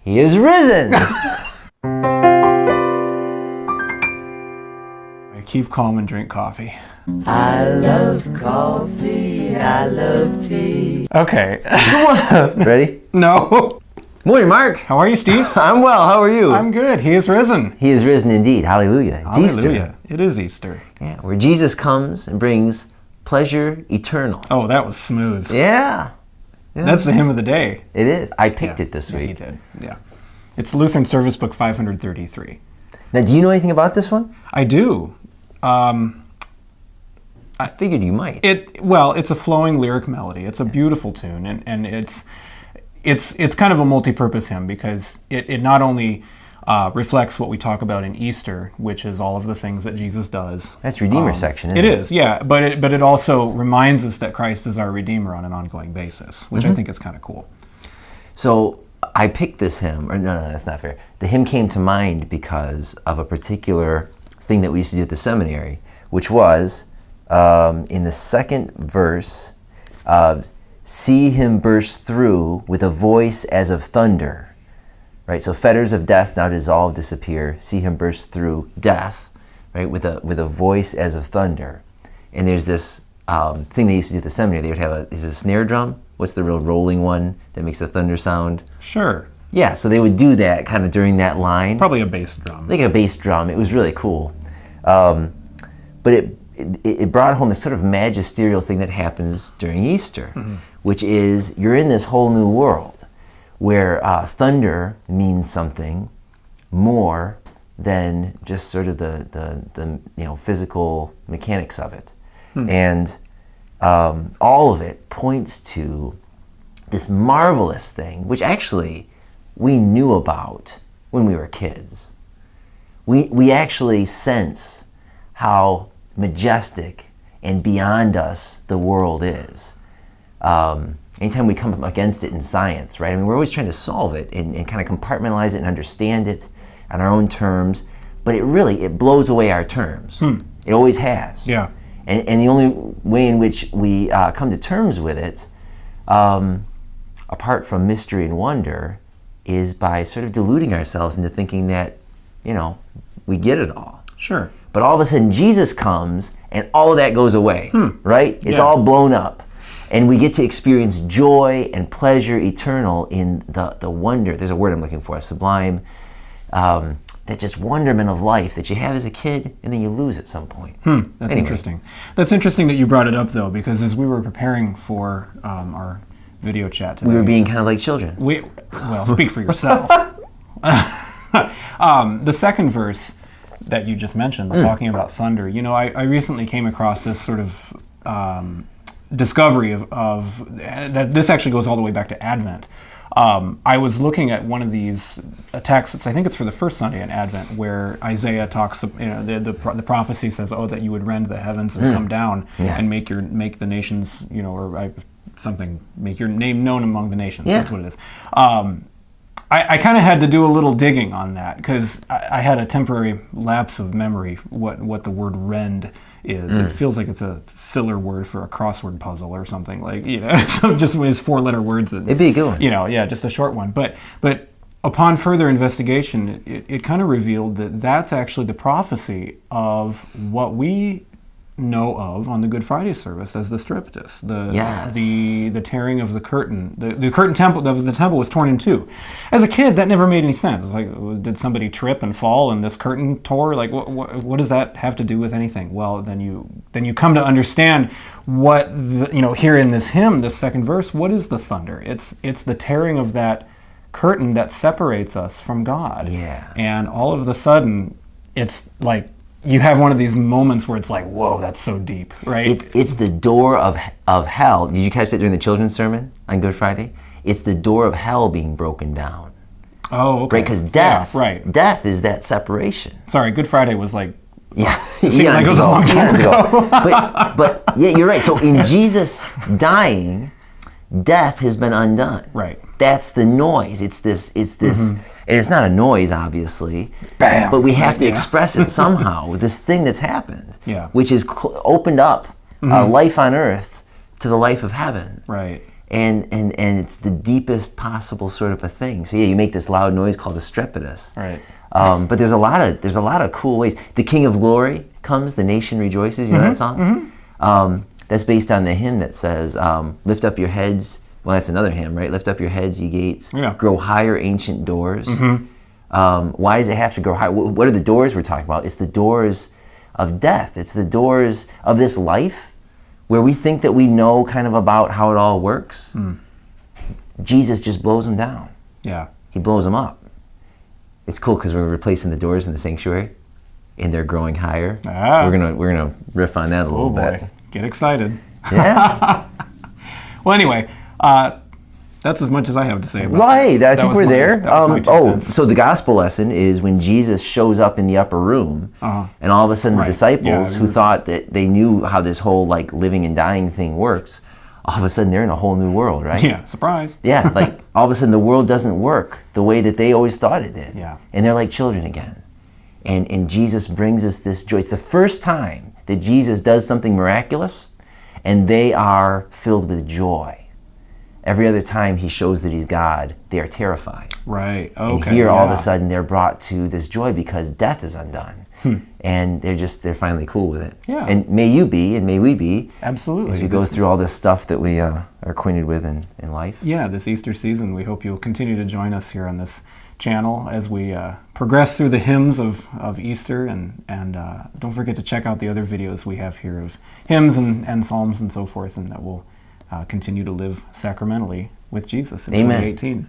He is risen. Keep calm and drink coffee. I love coffee. I love tea. Okay. Ready? No. Morning, Mark. How are you, Steve? I'm well. How are you? I'm good. He is risen. He is risen indeed. Hallelujah. It's Hallelujah. Easter. It is Easter. Yeah, where Jesus comes and brings pleasure eternal. Oh, that was smooth. Yeah. That's the hymn of the day. It is. I picked it this Yeah, week. you did. Yeah. It's Lutheran Service Book 533. Now, do you know anything about this one? I do. I figured you might. It's a flowing lyric melody. It's a beautiful tune, and it's kind of a multi-purpose hymn because it not only reflects what we talk about in Easter, which is all of the things that Jesus does. That's Redeemer section, isn't it? It is, yeah. But it also reminds us that Christ is our Redeemer on an ongoing basis, which I think is kind of cool. So I picked this hymn, or no, that's not fair. The hymn came to mind because of a particular thing that we used to do at the seminary, which was in the second verse, see him burst through with a voice as of thunder. Right, so fetters of death now dissolve, disappear. See him burst through death, right, with a voice as of thunder. And there's this thing they used to do at the seminary. They would have is it a snare drum? What's the real rolling one that makes the thunder sound? Sure. Yeah, so they would do that kind of during that line. Probably a bass drum. Like a bass drum. It was really cool. But it brought home this sort of magisterial thing that happens during Easter, which is you're in this whole new world where thunder means something more than just sort of the physical mechanics of it. And all of it points to this marvelous thing, which actually we knew about when we were kids. We actually sense how majestic and beyond us the world is. Anytime we come up against it in science, right? I mean, we're always trying to solve it and kind of compartmentalize it and understand it on our own terms, but it blows away our terms. It always has. Yeah. And the only way in which we come to terms with it, apart from mystery and wonder, is by sort of deluding ourselves into thinking that, we get it all. Sure. But all of a sudden Jesus comes and all of that goes away, right? It's all blown up. And we get to experience joy and pleasure eternal in the wonder. There's a word I'm looking for, sublime, that just wonderment of life that you have as a kid and then you lose at some point. That's interesting. That's interesting that you brought it up, though, because as we were preparing for our video chat today, We were being kind of like children. Well, speak for yourself. The second verse that you just mentioned, talking about thunder, I recently came across this sort of discovery of that this actually goes all the way back to Advent. I was looking at one of these texts, I think it's for the first Sunday in Advent, where Isaiah talks, the prophecy says, that you would rend the heavens and come down and make the nations, make your name known among the nations. Yeah. That's what it is. I kind of had to do a little digging on that because I had a temporary lapse of memory what the word rend is. It feels like it's a filler word for a crossword puzzle or something, so just with 4-letter words. It'd be a good one. Just a short one. But upon further investigation, it kind of revealed that that's actually the prophecy of what we know of on the Good Friday service as the Striptus, the tearing of the curtain. The curtain temple of the temple was torn in two. As a kid, that never made any sense. It's like, did somebody trip and fall and this curtain tore? Like, what does that have to do with anything? Well, then you come to understand what here in this hymn, this second verse, what is the thunder? It's the tearing of that curtain that separates us from God. Yeah. And all of a sudden, it's like, you have one of these moments where it's like, whoa, that's so deep, right? It's the door of hell. Did you catch that during the children's sermon on Good Friday? It's the door of hell being broken down. Oh, okay. Right, because death, right. Death is that separation. Sorry, Good Friday was like, it seems like it was a long time ago. but yeah, you're right. So in Jesus dying, death has been undone. Right. That's the noise. It's this, and it's not a noise, obviously. Bam! But we have to express it somehow. This thing that's happened, Yeah. which has opened up life on earth to the life of heaven. Right. and it's the deepest possible sort of a thing. So yeah, you make this loud noise called a strepitus. Right. But there's a lot of cool ways. The King of Glory comes, the nation rejoices. You know that song? That's based on the hymn that says, "Lift up your heads." Well, that's another hymn, right? Lift up your heads, ye gates. Yeah. Grow higher, ancient doors. Why does it have to grow high? What are the doors we're talking about? It's the doors of death. It's the doors of this life where we think that we know kind of about how it all works. Jesus just blows them down. Yeah. He blows them up. It's cool because we're replacing the doors in the sanctuary, and they're growing higher. We're gonna riff on that a little bit. Get excited. Yeah. Well, anyway, that's as much as I have to say about Right, that. I think we're there. Oh, so the gospel lesson is when Jesus shows up in the upper room, and all of a sudden the disciples who thought that they knew how this whole like living and dying thing works, all of a sudden they're in a whole new world, right? Yeah, surprise. Yeah, like all of a sudden the world doesn't work the way that they always thought it did. Yeah. And they're like children again. And Jesus brings us this joy. It's the first time that Jesus does something miraculous, and they are filled with joy. Every other time he shows that he's God, they are terrified. Right. Okay. And here, all of a sudden, they're brought to this joy because death is undone, and they're finally cool with it. Yeah. And may you be, and may we be, absolutely, as we go through all this stuff that we are acquainted with in life. Yeah, this Easter season, we hope you'll continue to join us here on this channel as we progress through the hymns of Easter, and don't forget to check out the other videos we have here of hymns and psalms and so forth, and that will continue to live sacramentally with Jesus in 2018.